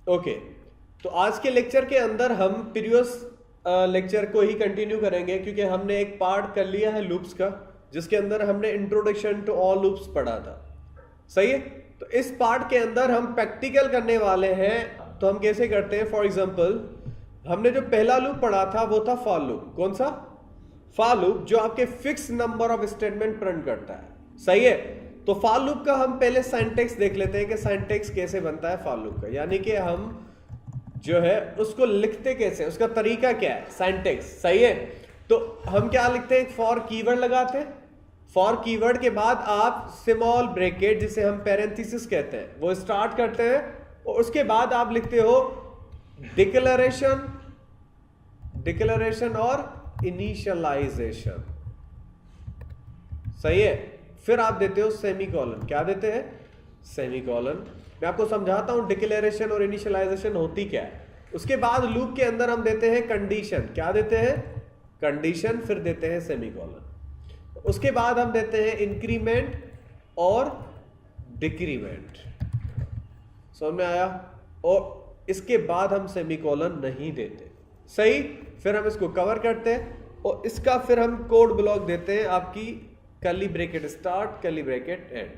Okay, तो आज के लेक्चर के अंदर हम प्रीवियस लेक्चर को ही कंटिन्यू करेंगे, क्योंकि हमने एक पार्ट कर लिया है लूप्स का, जिसके अंदर हमने इंट्रोडक्शन टू ऑल लूप्स पढ़ा था। सही है। तो इस पार्ट के अंदर हम प्रैक्टिकल करने वाले हैं। तो हम कैसे करते हैं? फॉर एग्जांपल, हमने जो पहला लूप पढ़ा था वो था फॉर लूप। कौन सा? फॉर लूप, जो आपके fix number of statement print करता है। सही है। तो फॉर लूप का हम पहले सिंटैक्स देख लेते हैं कि सिंटैक्स कैसे बनता है फॉर लूप का, यानी कि हम जो है उसको लिखते कैसे, उसका तरीका क्या है, सिंटैक्स। सही है। तो हम क्या लिखते हैं? फॉर कीवर्ड लगाते हैं। फॉर कीवर्ड के बाद आप स्मॉल ब्रैकेट, जिसे हम पैरेंथेसिस कहते हैं, वो स्टार्ट करते हैं, और उसके बाद आप लिखते हो डिक्लेरेशन और इनिशियलाइजेशन। सही है। फिर आप देते हो सेमीकोलन। क्या देते हैं? सेमीकोलन। मैं आपको समझाता हूं डिक्लेरेशन और इनिशियलाइजेशन होती क्या है। उसके बाद लूप के अंदर हम देते हैं कंडीशन। क्या देते हैं? कंडीशन। फिर देते हैं सेमीकोलन। उसके बाद हम देते हैं इंक्रीमेंट और डिक्रीमेंट। समझ में आया? और इसके बाद हम सेमीकोलन नहीं देते। सही। फिर हम इसको कवर करते हैं और इसका फिर हम कोड ब्लॉक देते हैं, आपकी curly bracket start, curly bracket and.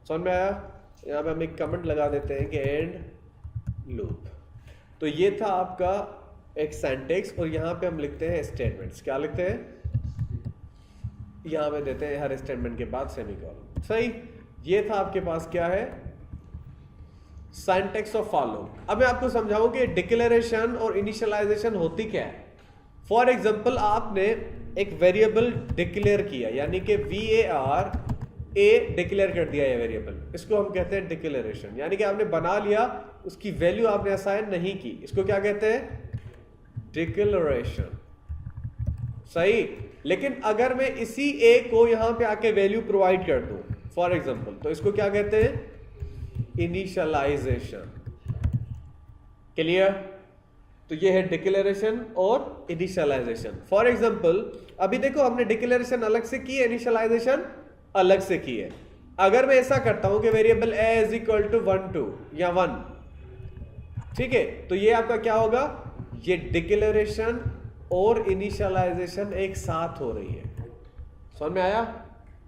समझ में आया? यहां पे हम एक कमेंट लगा देते हैं कि एंड लूप। तो ये था आपका एक सिंटैक्स, और यहां पे हम लिखते हैं स्टेटमेंट्स। क्या लिखते हैं? यहां पे देते हैं हर स्टेटमेंट के बाद सेमीकोलन। सही। ये था आपके पास क्या है? Syntax of for loop. अब मैं आपको समझाऊं कि डिक्लेरेशन और इनिशियलाइजेशन होती क्या है। फॉर एग्जांपल, आपने एक वेरिएबल डिक्लेयर किया, यानी कि VAR डिक्लेयर कर दिया है वेरिएबल, इसको हम कहते हैं डिक्लेरेशन। यानी कि आपने बना लिया, उसकी वैल्यू आपने असाइन नहीं की, इसको क्या कहते हैं? डिक्लेरेशन। सही। लेकिन अगर मैं इसी A को यहां पे आके वैल्यू प्रोवाइड कर दूं, फॉर एग्जांपल, तो इसको क्या कहते हैं? इनिशियलाइजेशन। क्लियर? तो ये है डिक्लेरेशन और इनिशियलाइजेशन। फॉर एग्जांपल, अभी देखो हमने डिक्लेरेशन अलग से की है, इनिशियलाइजेशन अलग से की है। अगर मैं ऐसा करता हूं कि variable a is equal to 1 2 या 1, ठीक है, तो ये आपका क्या होगा? ये डिक्लेरेशन और इनिशियलाइजेशन एक साथ हो रही है। समझ में आया?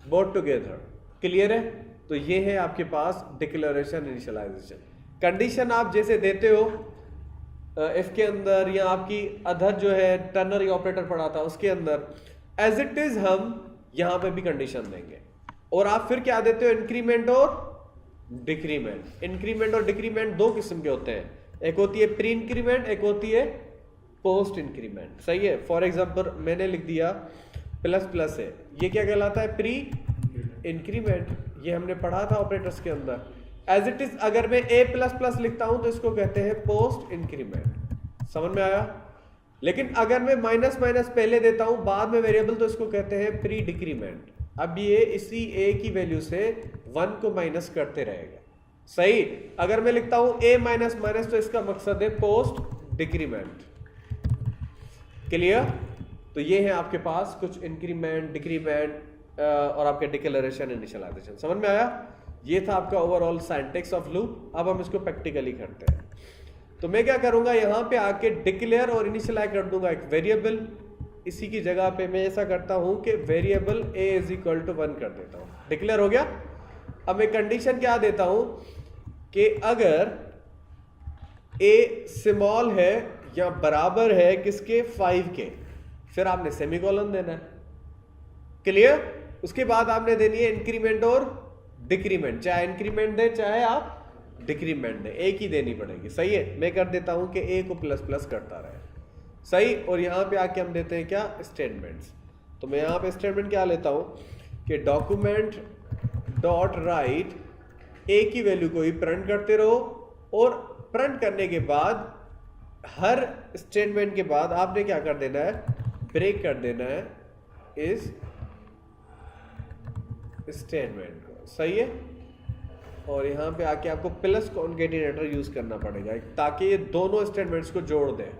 Both together. क्लियर है? तो ये है आपके पास डिक्लेरेशन, इनिशियलाइजेशन। कंडीशन आप जैसे देते हो इफ के अंदर, या आपकी अदर जो है टर्नरी ऑपरेटर पढ़ा था उसके अंदर, एज इट इज हम यहां पे भी कंडीशन देंगे। और आप फिर क्या देते हो? इंक्रीमेंट और डिक्रीमेंट। इंक्रीमेंट और डिक्रीमेंट दो किस्म के होते हैं, एक होती है प्री इंक्रीमेंट, एक होती है पोस्ट इंक्रीमेंट। सही है। फॉर एग्जांपल, मैंने लिख दिया प्लस प्लस है, ये क्या कहलाता है? Pre increment. ये हमने पढ़ा था ऑपरेटर्स के अंदर। एज इट इज अगर मैं A प्लस प्लस लिखता हूं तो इसको कहते हैं पोस्ट इंक्रीमेंट। समझ में आया? लेकिन अगर मैं माइनस माइनस पहले देता हूं बाद में वेरिएबल, तो इसको कहते हैं प्री डिक्रीमेंट। अब ये इसी A की वैल्यू से 1 को माइनस करते रहेगा। सही। अगर मैं लिखता हूं A माइनस माइनस, तो इसका मकसद है पोस्ट डिक्रीमेंट। क्लियर? तो ये है आपके पास कुछ इंक्रीमेंट, डिक्रीमेंट और आपके डिक्लेरेशन, इनिशियलाइजेशन। समझ में आया? ये था आपका ओवरऑल सिंटैक्स ऑफ लूप। अब हम इसको प्रैक्टिकली करते हैं। तो मैं क्या करूंगा, यहां पे आके डिक्लेयर और इनिशियलाइज कर दूंगा एक वेरिएबल। इसी की जगह पे मैं ऐसा करता हूं कि variable A is equal to 1 कर देता हूं। डिक्लेयर हो गया। अब मैं कंडीशन क्या देता हूं कि अगर A स्मॉल है या बराबर है किसके? 5 के, फिर आपने सेमीकोलन देना है। क्लियर? उसके बाद आपने देनी है इंक्रीमेंट और डिक्रीमेंट, चाहे इंक्रीमेंट दे चाहे आप डिक्रीमेंट दे, एक ही देनी पड़ेगी। सही है। मैं कर देता हूं कि A को प्लस प्लस करता रहे। सही। और यहां पे आके हम देते हैं क्या? स्टेटमेंट्स। तो मैं यहां पे स्टेटमेंट क्या लेता हूं कि डॉक्यूमेंट डॉट राइट A की वैल्यू को ही प्रिंट करते रहो, और प्रिंट करने के बाद हर स्टेटमेंट के बाद आपने क्या कर देना है? ब्रेक कर देना है इस स्टेटमेंट को। सही है। और यहां पे आके आपको प्लस कॉन्केटिनेटर यूज करना पड़ेगा, ताकि ये दोनों स्टेटमेंट्स को जोड़ दे।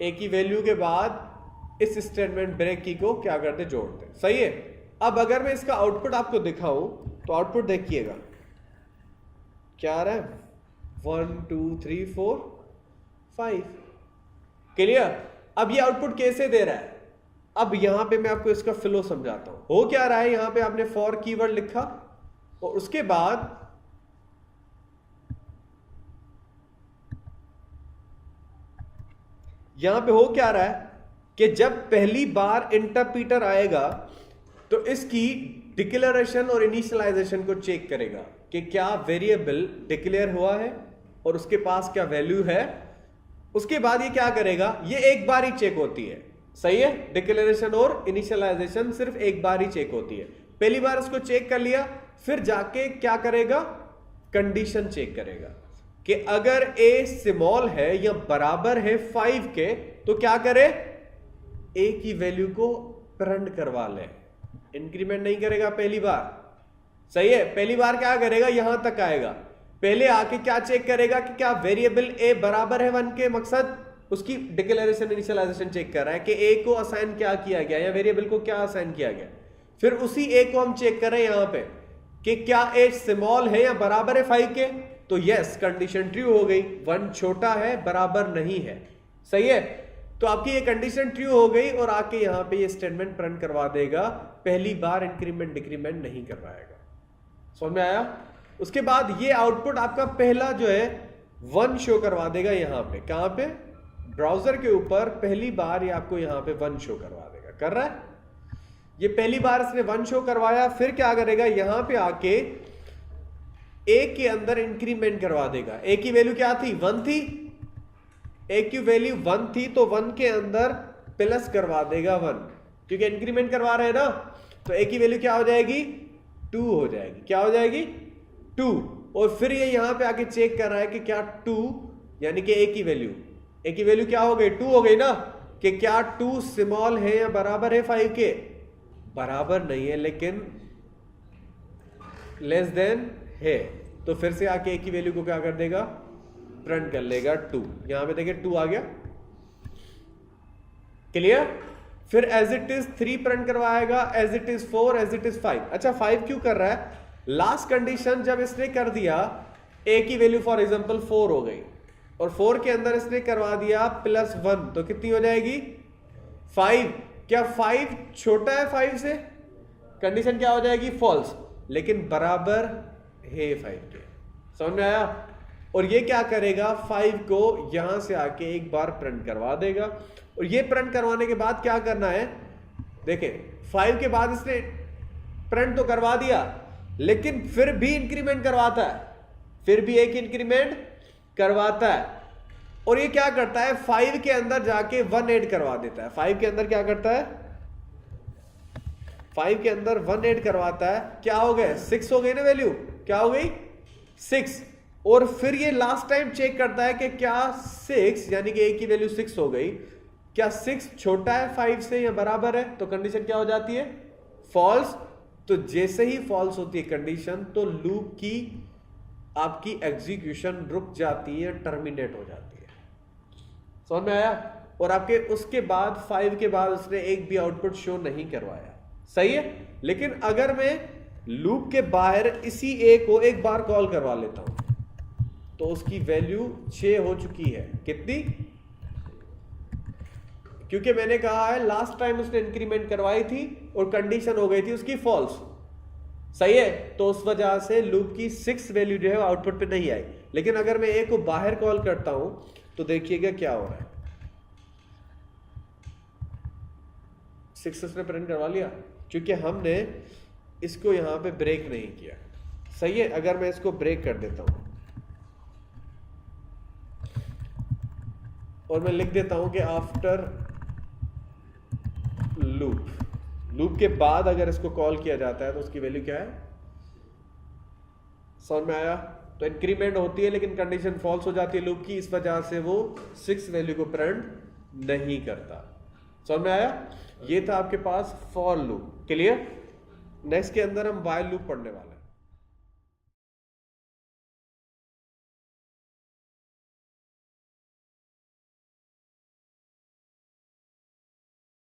A की वैल्यू के बाद इस स्टेटमेंट ब्रेक की को क्या करते? जोड़ दे। सही है। अब अगर मैं इसका आउटपुट आपको दिखाऊं, तो आउटपुट देखिएगा क्या आ रहा है? 1 2 3 4 5। क्लियर? अब ये आउटपुट कैसे दे रहा है? अब यहां पे मैं आपको इसका फ्लो समझाता हूं। हो क्या रहा है, यहां पे आपने फॉर कीवर्ड लिखा और उसके बाद यहां पे हो क्या रहा है कि जब पहली बार इंटरप्रीटर आएगा तो इसकी डिक्लेरेशन और इनिशियलाइजेशन को चेक करेगा कि क्या वेरिएबल डिक्लेयर हुआ है और उसके पास क्या वैल्यू है। उसके बाद ये क्या करेगा, ये एक बार ही चेक होती है, सही है। डिक्लेरेशन और इनिशियलाइजेशन सिर्फ एक बार ही चेक होती है। पहली बार उसको चेक कर लिया, फिर जाके क्या करेगा, कंडीशन चेक करेगा कि अगर a स्मॉल है या बराबर है 5 के तो क्या करे, a की वैल्यू को प्रिंट करवा ले। इंक्रीमेंट नहीं करेगा पहली बार, सही है। पहली बार क्या करेगा, यहां तक आएगा, पहले आके क्या चेक करेगा कि क्या वेरिएबल a बराबर है 1 के। मकसद उसकी डिक्लेरेशन इनिशियलाइजेशन चेक कर रहा है कि a को असाइन क्या किया गया या वेरिएबल को क्या असाइन किया गया। फिर उसी a को हम चेक कर रहे हैं यहां पे कि क्या a स्मॉल है या बराबर है 5 के। तो यस, कंडीशन ट्रू हो गई, 1 छोटा है बराबर नहीं है, सही है। तो आपकी ये कंडीशन ट्रू हो गई और आके यहां पे ये स्टेटमेंट प्रिंट करवा देगा, पहली बार इंक्रीमेंट डिक्रीमेंट नहीं करवाएगा। समझ में आया? उसके बाद ये आउटपुट आपका पहला जो है 1 शो करवा देगा यहां पे। कहां पे? ब्राउजर के ऊपर पहली बार ये आपको यहां पे 1 शो करवा देगा। कर रहा है? ये पहली बार इसने 1 शो करवाया, फिर क्या करेगा, यहां पे आके a के अंदर इंक्रीमेंट करवा देगा। a की वैल्यू क्या थी, 1 थी। a की वैल्यू 1 थी तो 1 के अंदर प्लस करवा देगा 1, क्योंकि इंक्रीमेंट करवा रहे हैं ना। तो a की वैल्यू क्या हो जाएगी, 2 हो जाएगी। क्या हो जाएगी, 2। और फिर ये यहां पे आके चेक कर रहा है कि क्या 2 यानी कि a की वैल्यू क्या हो गई, 2 हो गई ना, कि क्या 2 स्मॉल है या बराबर है 5 के। बराबर नहीं है लेकिन लेस देन है। तो फिर से आके a की वैल्यू को क्या कर देगा, प्रिंट कर लेगा 2। यहां पे देखिए 2 आ गया। क्लियर? फिर एज इट इज 3 प्रिंट करवाएगा, as it is 4, as it is 5। अच्छा 5 क्यों कर रहा है, लास्ट कंडीशन जब इसने कर दिया a की वैल्यू फॉर एग्जांपल 4 हो गई और 4 के अंदर इसने करवा दिया +1 तो कितनी हो जाएगी, 5। क्या 5 छोटा है 5 से? कंडीशन क्या हो जाएगी, फॉल्स, लेकिन बराबर है 5 के। समझ में आया? और ये क्या करेगा, 5 को यहां से आके एक बार प्रिंट करवा देगा। और ये प्रिंट करवाने के बाद क्या करना है, देखें 5 के बाद इसने प्रिंट तो करवा दिया लेकिन फिर भी इंक्रीमेंट करवाता है, फिर भी एक इंक्रीमेंट करवाता है। और ये क्या करता है, 5 के अंदर जाके 1 ऐड करवा देता है। 5 के अंदर क्या करता है, 5 के अंदर 1 ऐड करवाता है। क्या हो गए, 6 हो गई ना वैल्यू, क्या हो गई 6। और फिर ये लास्ट टाइम चेक करता है कि क्या 6 यानी कि a की वैल्यू 6 हो गई, क्या 6 छोटा है 5 से या बराबर है। तो कंडीशन क्या हो जाती है, फॉल्स। तो जैसे ही फॉल्स होती है कंडीशन तो लूप की आपकी एग्जीक्यूशन रुक जाती है, टर्मिनेट हो जाती है। समझ में आया? और आपके उसके बाद 5 के बाद उसने एक भी आउटपुट शो नहीं करवाया, सही है। लेकिन अगर मैं लूप के बाहर इसी a को एक बार कॉल करवा लेता हूं तो उसकी वैल्यू 6 हो चुकी है। कितनी? क्योंकि मैंने कहा है लास्ट टाइम उसने इंक्रीमेंट करवाई थी और कंडीशन हो गई थी उसकी फॉल्स, सही है। तो उस वजह से लूप की 6 वैल्यू जो है आउटपुट पे नहीं आई। लेकिन अगर मैं a को बाहर कॉल करता हूं तो देखिएगा क्या हो रहा है, 6 उसने प्रिंट करवा लिया क्योंकि हमने इसको यहां पे ब्रेक नहीं किया, सही है। अगर मैं इसको ब्रेक कर देता हूं और मैं लिख देता हूं कि आफ्टर लूप के बाद अगर इसको कॉल किया जाता है तो उसकी वैल्यू क्या है, समझ में आया? तो इंक्रीमेंट होती है लेकिन कंडीशन फॉल्स हो जाती है लूप की, इस वजह से वो 6 वैल्यू को प्रिंट नहीं करता। समझ में आया? ये था आपके पास फॉर लूप। क्लियर? नेक्स्ट के अंदर हम व्हाइल लूप पढ़ने वाले हैं।